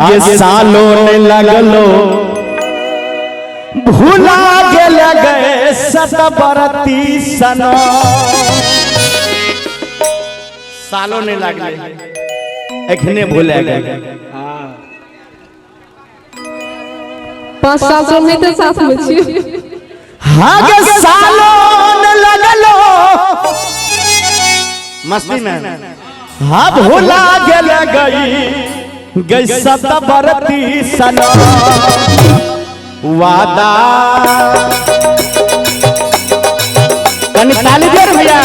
ये सालों ने लगलो भूला गेल गए सतबरती सनो सालों ने लगले एखने भूले गए। 5 साल से मैं तो साथ में छी। हाँ के सालों ने लगलो मस्ती में हाँ भूला गेल गई सतबरती सनो वादा कनी ताली दे भैया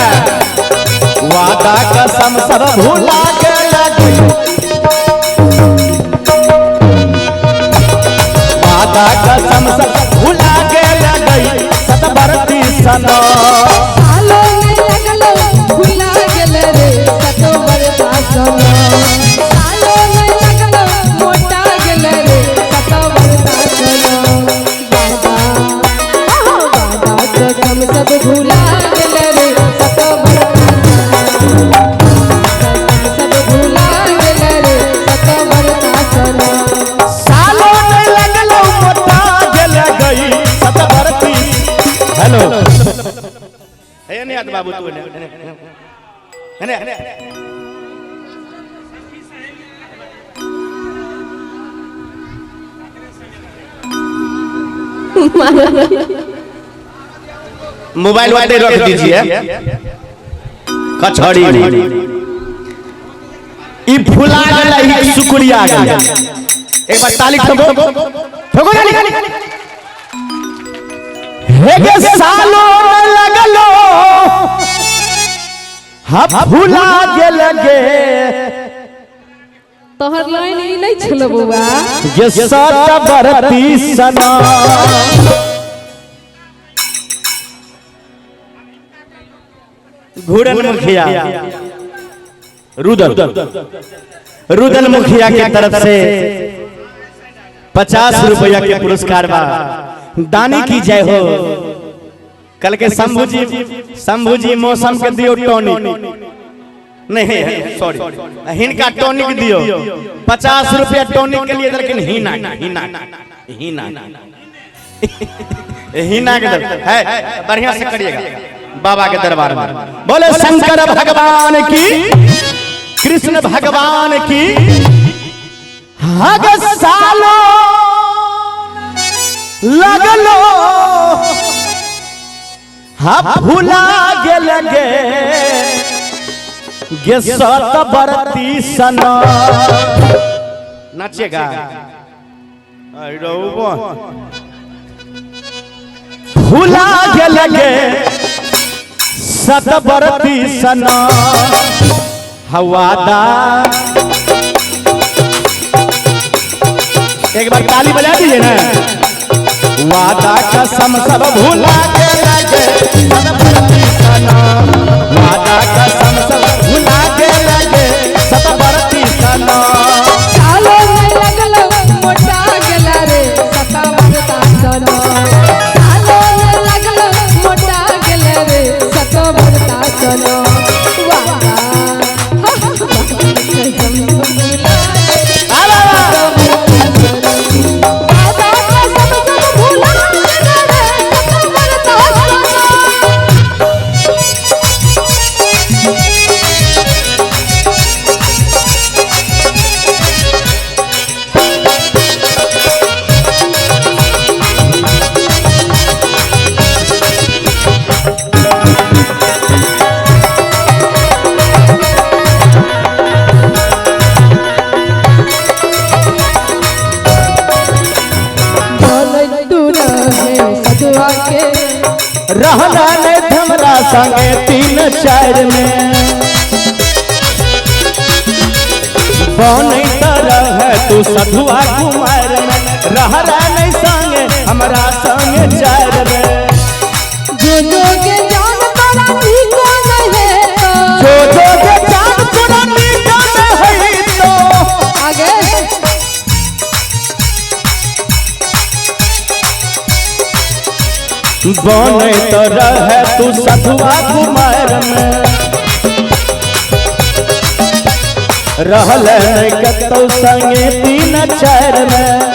वादा कसम सब भूला गेल वादा कसम सब भूला गेल गई सतबरती सनो सालों में लगलो भूला गेल रे सतबरता सनो सालों में लगलो मोटा गेल रे सतबरता सनो वादा कसम सब भूला गेल रे सतबरता सब भूला गेल रे सतबरता सनो सालों में लगलो मोटा गेल गई सतबरती। हेलो हे नहीं आत बाबू तू ने मोबाइल वाले रख दीजिए कचहरी ई भुला गेल ही शुक्रिया गया एक बार ताली ठोको ठोको ना हे के सालों में लगलो हाँ भुला गेल गे तोहर लाइन ई नहीं छलो बुआ ये सतबरती सना घूरन मुखिया रुदन मुखिया के तरफ से 50 रुपया के पुरस्कार बा दानी की जय हो। कल के शंभू जी मौसम के दियो टॉनिक नहीं सॉरी हिनका टॉनिक दियो 50 रुपया टॉनिक के लिए लेकिन हीना के है बढ़िया से करिएगा बाबा के दरबार में। बोले शंकर भगवान की कृष्ण भगवान की हग सालो लगलो हाँ भूला गेल गे सतबरती सना नाचेगा भूला गेल गे सतबरती सना हवादा एक बार ताली बजा दीजिए ना वादा कसम सब भूला गेल गे सतबरती सना वादा कसम सब भूला गेल गे सतबरती सना सालों में लगलो मोटा गेल रे सतबरता सनो सालों में लगलो मोटा गेल रे सतबरता सनो वादा कसम भूला रहना ने हमरा संगे 3-4 में बनै तरह तू सधुआ कुमार में रहना नहीं संगे हमरा संगे 4 में जो के जान तोरा निको नहीं जो के जान तोरा निको नहीं तो आगे बनै तरह तू सधुआ कुमार में रहल नहीं कतौ संगे तीन चार में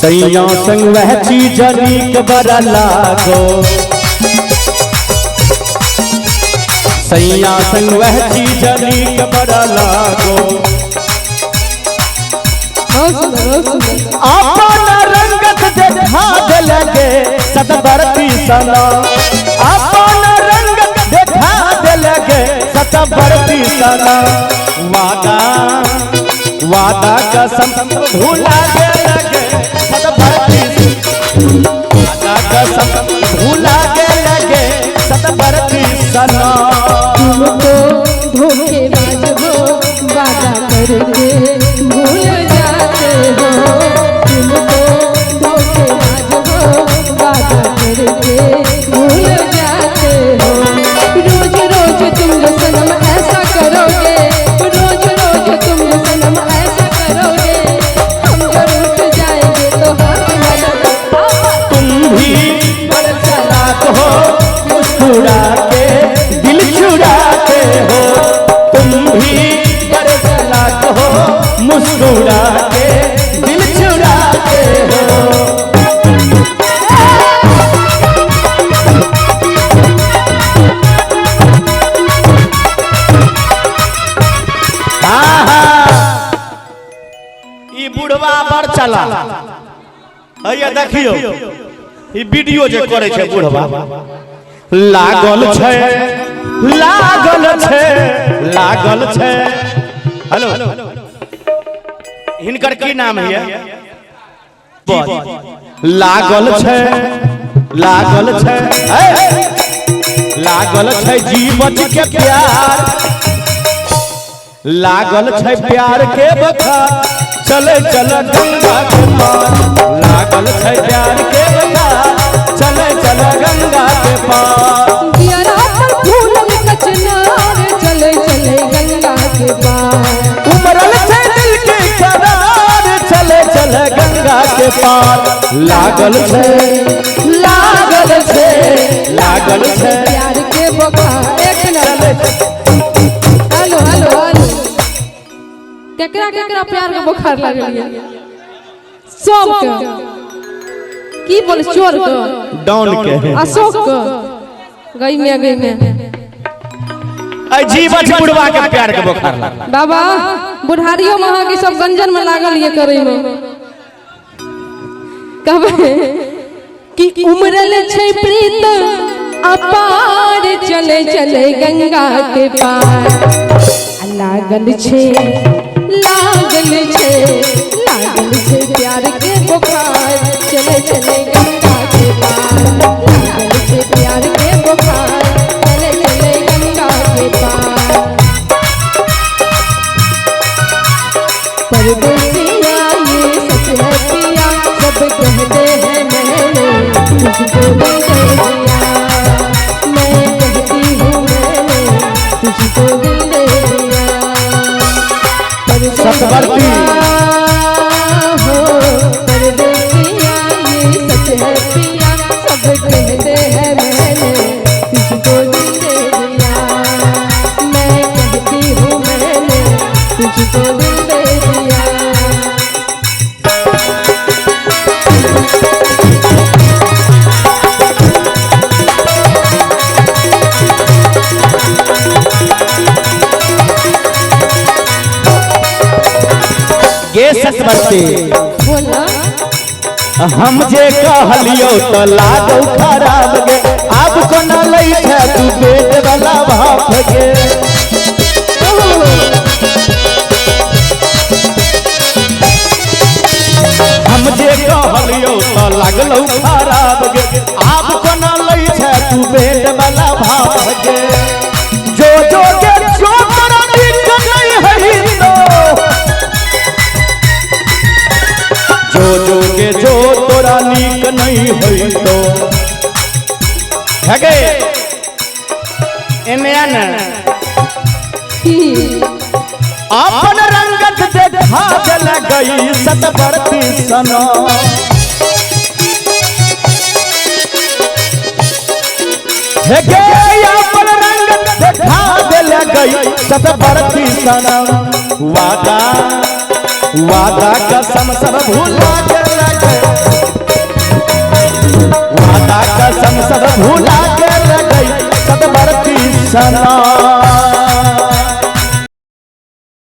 सैया संग वह चीज नीक बड़ा लागो सैया संग वह चीज नीक बड़ा लागो अपन रंगत देखा लगे सतबरती सना अपन रंगत देखा लगे सतबरती सना वादा वादा कसम भूला दे लगे सतबरती वादा कसम भूला दे लगे सतबरती सना तुमको धोखेबाज हो वादा करके भूल जाते हो तुमको धोखेबाज हो वादा करके भूल जाते हो रोज रोज तुम जो सनम ऐसा करोगे रोज रोज तुम जो सनम ऐसा करोगे हम जो रूठ जाएंगे तो हाथ मदद तुम भी बड़ चालाक हो मुस्कुरा के दिल चुराते हो तुम भी बड़ चालाक हो मुस्कुरा के दिल चुराते हो ई बुढ़वा बड़ चला हैया देखियो ई वीडियो जे करे छै बुढ़वा लागल छै हेलो हिनकर की नाम है लागल छै जीवन के प्यार लागल छै प्यार के बखार चले चल गंगा के पार लागल छै प्यार के बखार चले चल गंगा के पार दियारा पर फूलल कचनार चले चले गंगा के पार उमरल छै दिल के करार चले चल गंगा के पार लागल छै प्यार के बखार एक नंबर हेलो हेलो हेलो केकरा केकरा प्यार के बुखार लागल है सब के की बोले चोर के डाउन के अशोक के गई में आई जीवन बुढ़वा के प्यार के बुखार लागल बाबा बुढ़ारियों में के सब गंजन में लागल ये करे में कहबे कि उमरल छै प्रीत अपार चले चले गंगा के पार लागल छै प्यार के बुखार चले चले गंगा के पार लागल छै प्यार के बुखार चले चले गंगा के पार परदेसिया ये सच है पिया सब कहते हैं मैंने तुझको दिल दे दिया मैं कहती हूँ मैंने तुझको दिल दे दिया सतबरती हो परदेसिया ये सच है पिया सब कहते हैं मैंने तुझको दिल दे दिया मैं कहती हूँ मैंने तुझको दिल दे दिया गे सतबरती बोला हम जे कहलियो तो लागो खराब गे अब कोना लई छै तू पेट वाला भाप गे हम जे कहलियो तो लागलो खराब गे अब कोना लई छै तू पेट वाला भाप गे जो जो के जो तोरा नीक नहीं हई तो जो के जो तोरा नीक नहीं होई तो हगे एने न अपन रंगत देखा जल गई सतबरती सना हे गे अपन रंग देखा दिल गई सतबरती सनम वादा वादा कसम सब भूला के गए वादा कसम सब भूला के गई सतबरती सनम